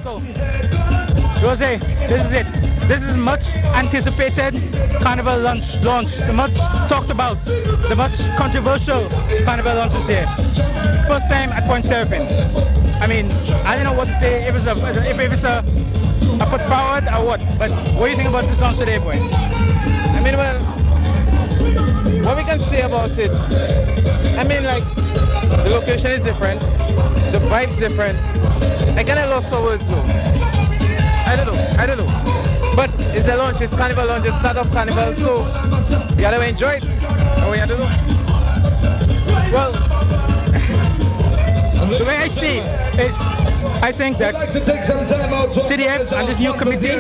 So, Rose, this is it. This is much anticipated Carnival Launch. The much talked about, the much controversial Carnival Launch this year. First time at Point Seraphin. I mean, I don't know what to say, if it's a foot forward or what, but what do you think about this launch today, boy? I mean, well, what we can say about it, I mean, like, the location is different, the vibe's different. I kind of lost for words though. I don't know. But it's a launch, it's Carnival Launch, it's start of Carnival, so you gotta enjoy it. Oh, I don't know. Well, the way I see it is, I think that CDF and this new committee,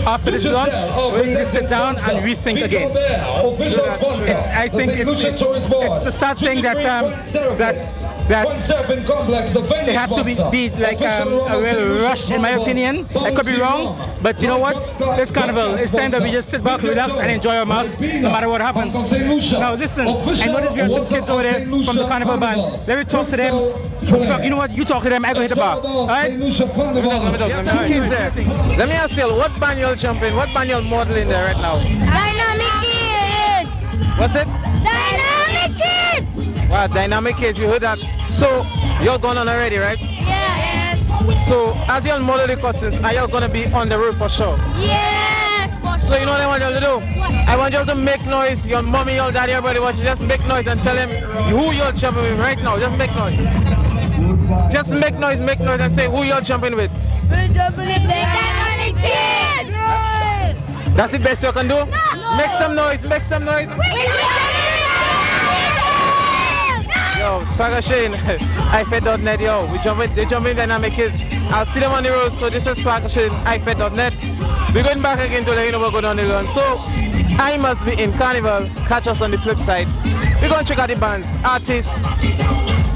after this launch, we need to sit down and rethink again. I think it's a sad thing that they have to be like a real rush, in my opinion. I could be wrong, but you know what? This Carnival, it's time that we just sit back, relax, and enjoy our mass, no matter what happens. Now listen, I noticed we have some kids over there from the Carnival band. Let me talk to them. You know what? You talk to them, I go hit the bar. Alright? Let me ask you, what band you're jumping? What band you're modeling there right now? Dynamic Kids! What's it? Dynamic Kids! Wow, Dynamic Kids, you heard that? So, you're going on already, right? Yes! So, as you're modeling the costumes, are you going to be on the road for sure? Yes! So, you know what I want you to do? What? I want you to make noise, your mommy, your daddy, everybody watch, just make noise and tell them who you're jumping with right now. Just make noise. Just make noise and say who you're jumping with. We're jumping with Dynamic Kids! That's the best you can do? No. Make some noise, make some noise. Yo, Swagger Shane, iFed.net, yo. They jump in Dynamic Kids. I'll see them on the road, so this is Swagger Shane, iFed.net. We're going back again to let you know what's going on the run. So, I must be in Carnival. Catch us on the flip side. We're going to check out the bands, artists,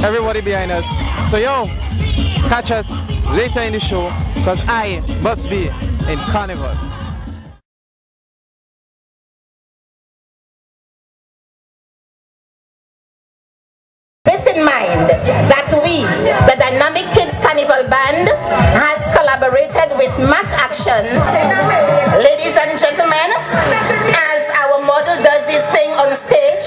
everybody behind us. So yo, catch us later in the show, because I must be in Carnival. This in mind, that we, the Dynamic Kids Carnival Band, has collaborated with Mass Action. Ladies and gentlemen, as our model does this thing on stage,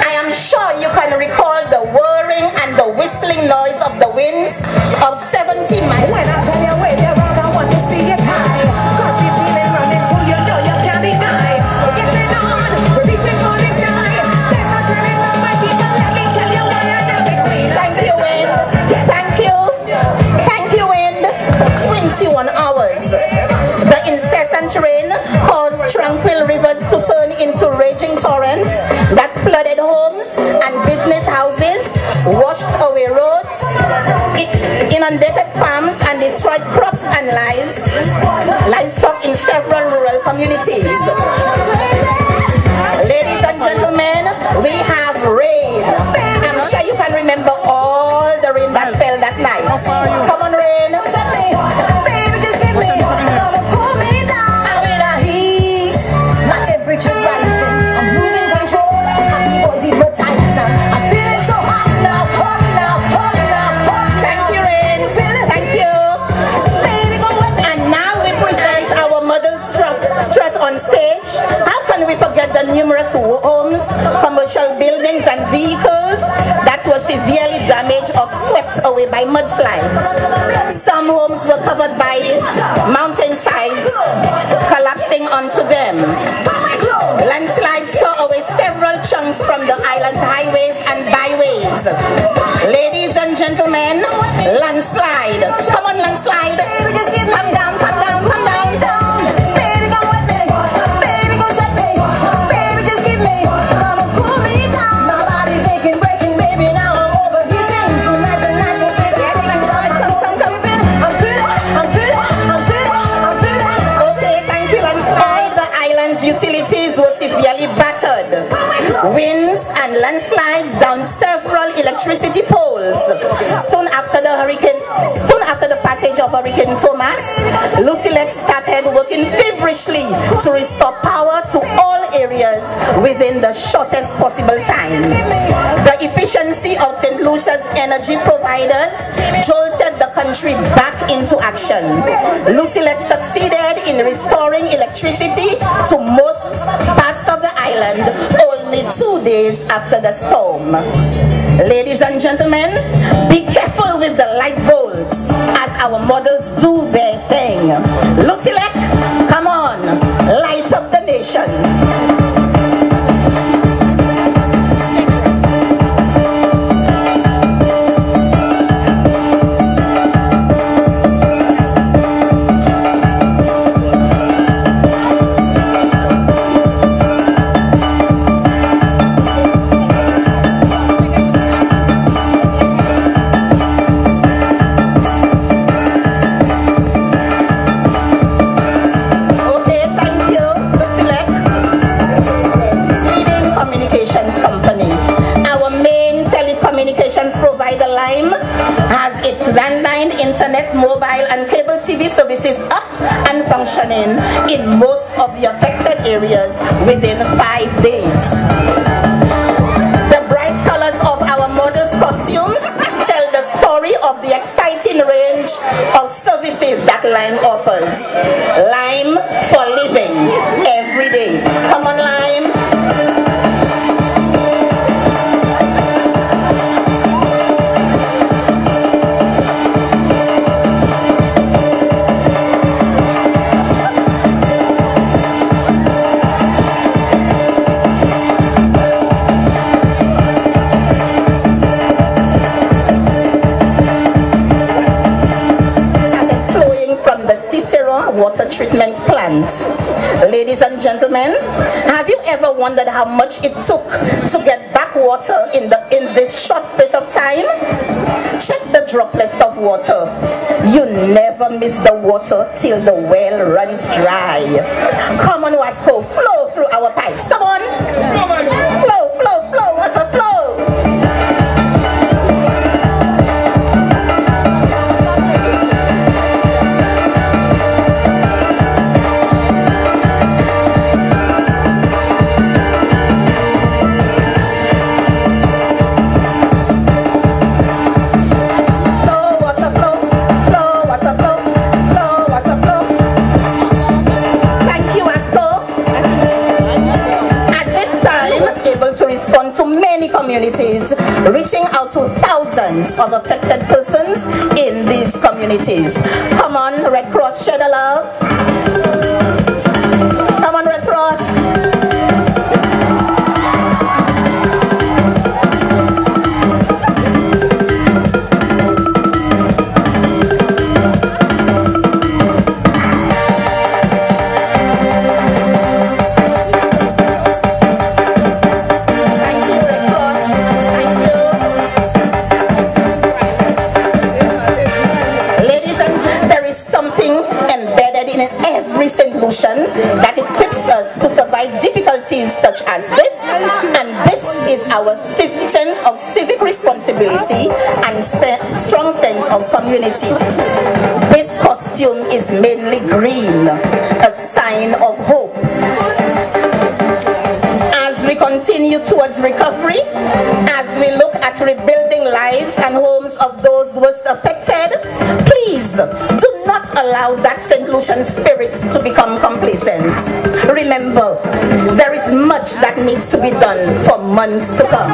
I am sure you can recall the whirring and the whistling noise of the winds of 70 miles. When I tell you where you're wrong, I want to see you high. Cause you're feeling running through your door, you can't deny. Getting on, reaching for the sky. There's no turning back, my people, let me tell you why I am the queen. Thank you, Wind. Thank you. Thank you, Wind. 21 hours. The incessant rain caused tranquil rivers to turn into raging torrents that flooded homes and business houses, washed away roads, inundated farms, and destroyed crops and livestock in several rural communities. Ladies and gentlemen, we have rain. I'm sure you can remember all the rain that fell that night. Come on, rain. Baby, just give me some, pull me down. I'm in a heat. My temperature's rising. I'm losing control. My people's hypnotizing. I'm feeling so hot now, hot now, hot now, hot. Thank you, Rain. Thank you. And now we present our model strut on stage. How can we forget the numerous homes, commercial buildings, and vehicles that were severely damaged or swept away by mudslides? Some homes were covered by mountainsides collapsing onto them. Landslides tore away several chunks from the island's highways and byways. Ladies and gentlemen, landslide. Come on, landslide. Come down, come down, come down. Baby, come with me. Baby, go set me. Baby, just give me. Mama, cool me down. My body's aching, breaking, baby. Now I'm overheating. Tonight, tonight, I'm feeling. Okay, thank you, landslide. The island's utilities were severely battered. Winds and landslides down several electricity poles. Soon after the passage of Hurricane Thomas, Lucillex started working feverishly to restore power to all areas within the shortest possible time. The efficiency of St. Lucia's energy providers jolted the country back into action. Lucilec succeeded in restoring electricity to most parts of the island only 2 days after the storm. Ladies and gentlemen, be careful with the light bulbs as our models do their thing. Lucilec, come on, light up the nation. Landline, internet, mobile and cable TV services up and functioning in most of the affected areas within 5 days. The bright colors of our models' costumes tell the story of the exciting range of services that Lime offers. Lime for living every day. Come on, Lime. Water treatment plant. Ladies and gentlemen, have you ever wondered how much it took to get back water in this short space of time? Check the droplets of water. You never miss the water till the well runs dry. Come on, Wasco, flow through our pipes. Come on. Flow, flow, flow, water flow. Communities, reaching out to thousands of affected persons in these communities. Come on, Red Cross, share the love. Come on, Red Cross. That equips us to survive difficulties such as this, and this is our sense of civic responsibility and strong sense of community. This costume is mainly green, a sign of hope. As we continue towards recovery, as we look at rebuilding lives and homes of those worst affected, please do not allow that St. Lucian spirit to become complacent. Remember, there is much that needs to be done for months to come.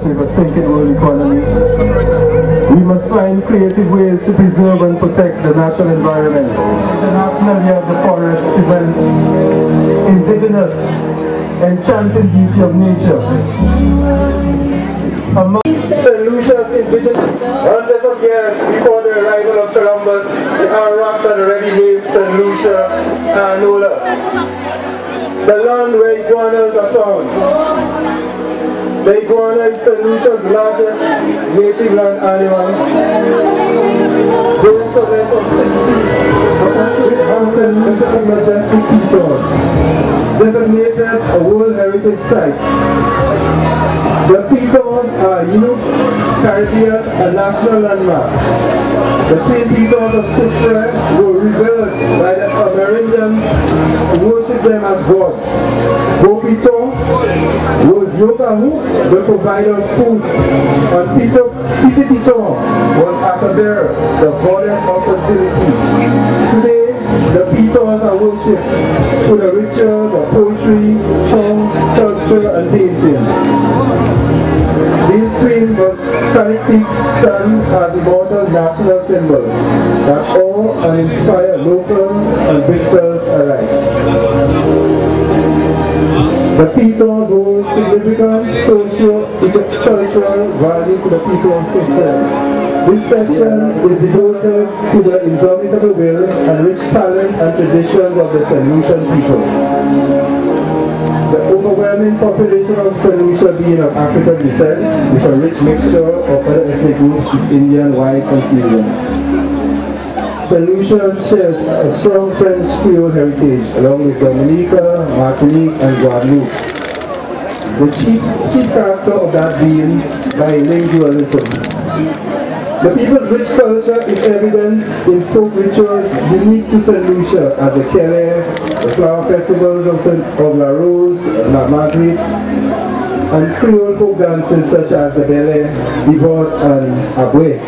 With a sinking world economy, we must find creative ways to preserve and protect the natural environment. The National Year of the Forest presents indigenous enchanting beauty of nature. Among St. Lucia's indigenous, hundreds of years before the arrival of Columbus, the rocks had already named St. Lucia Anola, the land where iguanas are found. The iguana is St. Lucia's largest native land animal, growing to a length of 6 feet. This house St. Lucia's majestic pitons, designated a World Heritage Site. The pitons are unique Caribbean and national landmark. The twin pitons of Sucre were revered by the Amerindians who worship them as gods. Bo Piton was Yokahu, the provider of food, and Pisi Piton was Ataber, the goddess of fertility. Today, the pitons are worshipped through the rituals of poetry, song, sculpture, and painting. These twin volcanic peaks stand as immortal national symbols that awe and inspire locals and visitors alike. The pitons hold significant socio-cultural value to the people of Sucre. This section is devoted to the indomitable will and rich talent and traditions of the St. Lucian people. The overwhelming population of St. Lucia being of African descent, with a rich mixture of other ethnic groups, is Indian, whites, and Syrians. St. Lucia shares a strong French Creole heritage, along with Dominica, Martinique, and Guadeloupe. The chief character of that being bilingualism. The people's rich culture is evident in folk rituals unique to St. Lucia, as the Kele, the flower festivals of La Rose, La Marguerite, and Creole folk dances such as the Bele, Divot, and Abwe.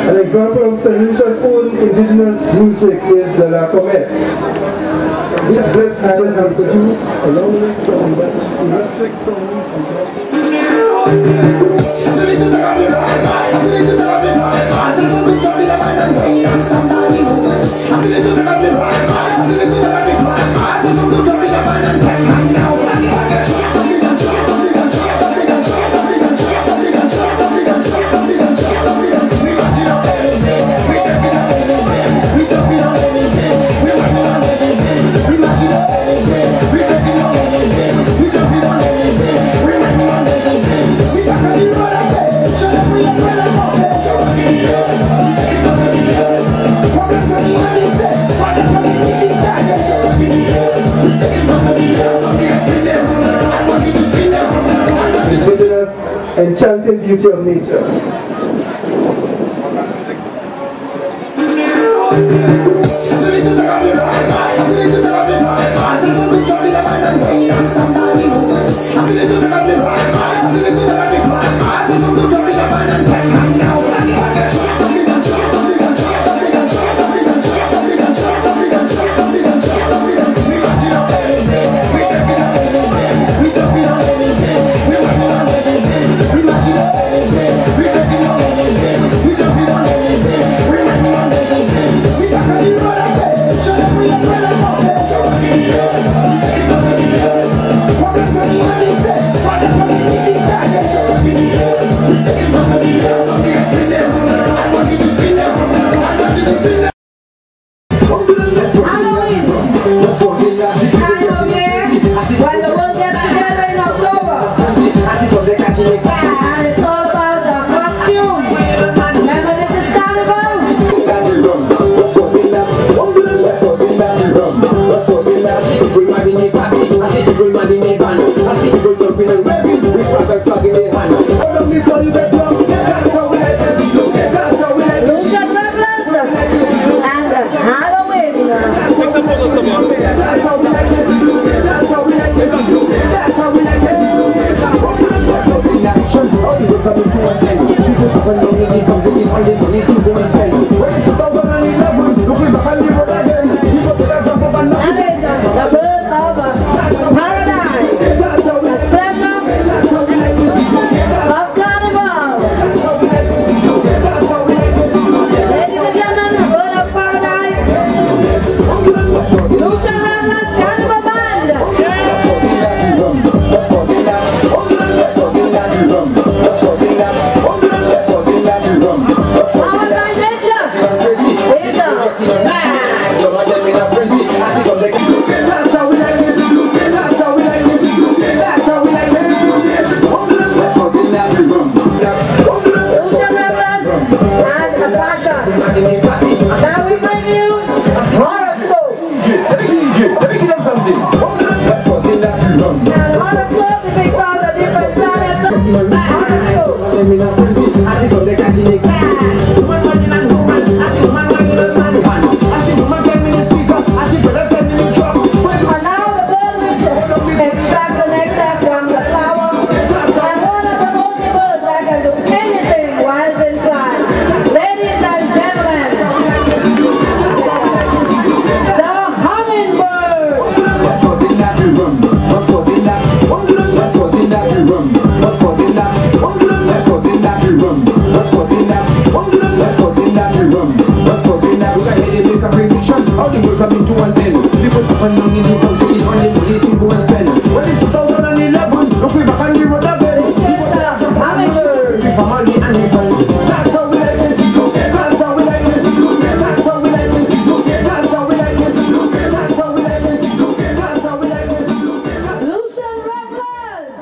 An example of St. Lucia's own indigenous music is the La Comète. This blessed island has produced a long list of electric songs and enchanting beauty of nature. for money and influence. That's how we like this. That's how we like this. That's how we like this. That's how we like this. That's how we like this. That's how we like this. Lucian Rappers!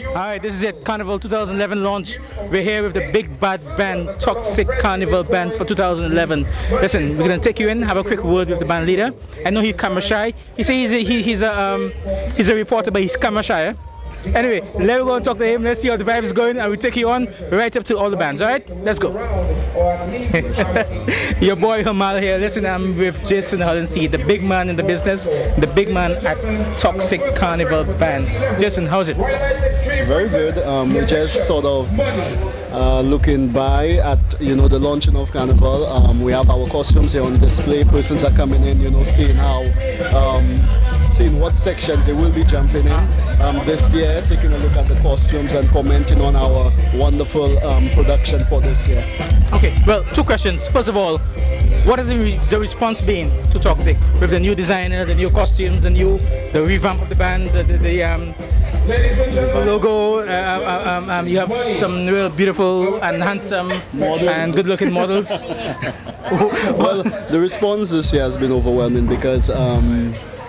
Alright, this is it, Carnival 2011 launch. We're here with the big bad band, Toxic Carnival Band for 2011. Listen, we're gonna take you in, have a quick word with the band leader. I know he's camera shy. He says he's a reporter, but he's camera shy. Eh? Anyway, let's go and talk to him. Let's see how the vibe is going, and we take you on right up to all the bands. Alright, let's go. Your boy Hamal here. Listen, I'm with Jason Hollenseed, the big man in the business, the big man at Toxic Carnival Band. Jason, how's it? Very good. We're just sort of looking by at the launching of Carnival. We have our costumes here on display. Persons are coming in, seeing how seeing what sections they will be jumping in this year, taking a look at the costumes and commenting on our wonderful production for this year. Okay, well, two questions. First of all, what has the response been to Toxic with the new designer, the new costumes, the revamp of the band, the logo? You have some real beautiful and handsome models and good-looking models. Well, the response this year has been overwhelming because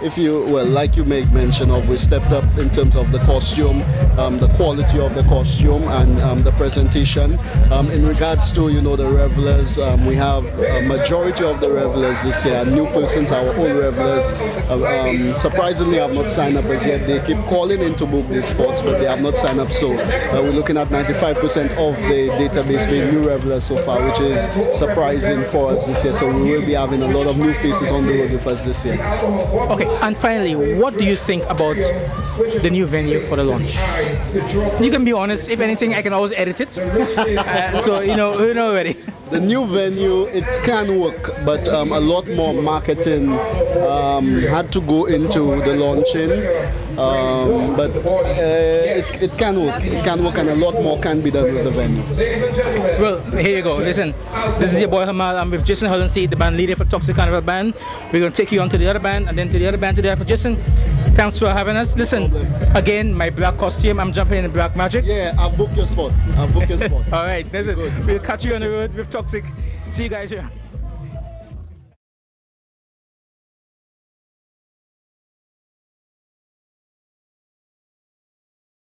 like you made mention of, we stepped up in terms of the costume, the quality of the costume and the presentation. In regards to the revelers, we have a majority of the revelers this year, new persons, our own revelers. Surprisingly, have not signed up as yet. They keep calling in to book these spots, but they have not signed up. So we're looking at 95% of the database being new revelers so far, which is surprising for us this year. So we will be having a lot of new faces on the road with us this year. Okay, and finally, what do you think about the new venue for the launch? You can be honest. If anything, I can always edit it. So you know already. The new venue, it can work, but a lot more marketing had to go into the launching. But it can work. It can work, and a lot more can be done with the venue. Well, here you go. Listen, this is your boy Hamal. I'm with Jason Hollenseed, the band leader for Toxic Carnival Band. We're going to take you on to the other band, and then to the other band, to the other. Jason, thanks for having us. Listen, again, my black costume. I'm jumping in Black Magic. Yeah, I'll book your spot. All right, listen, we'll catch you on the road with Toxic. See you guys here.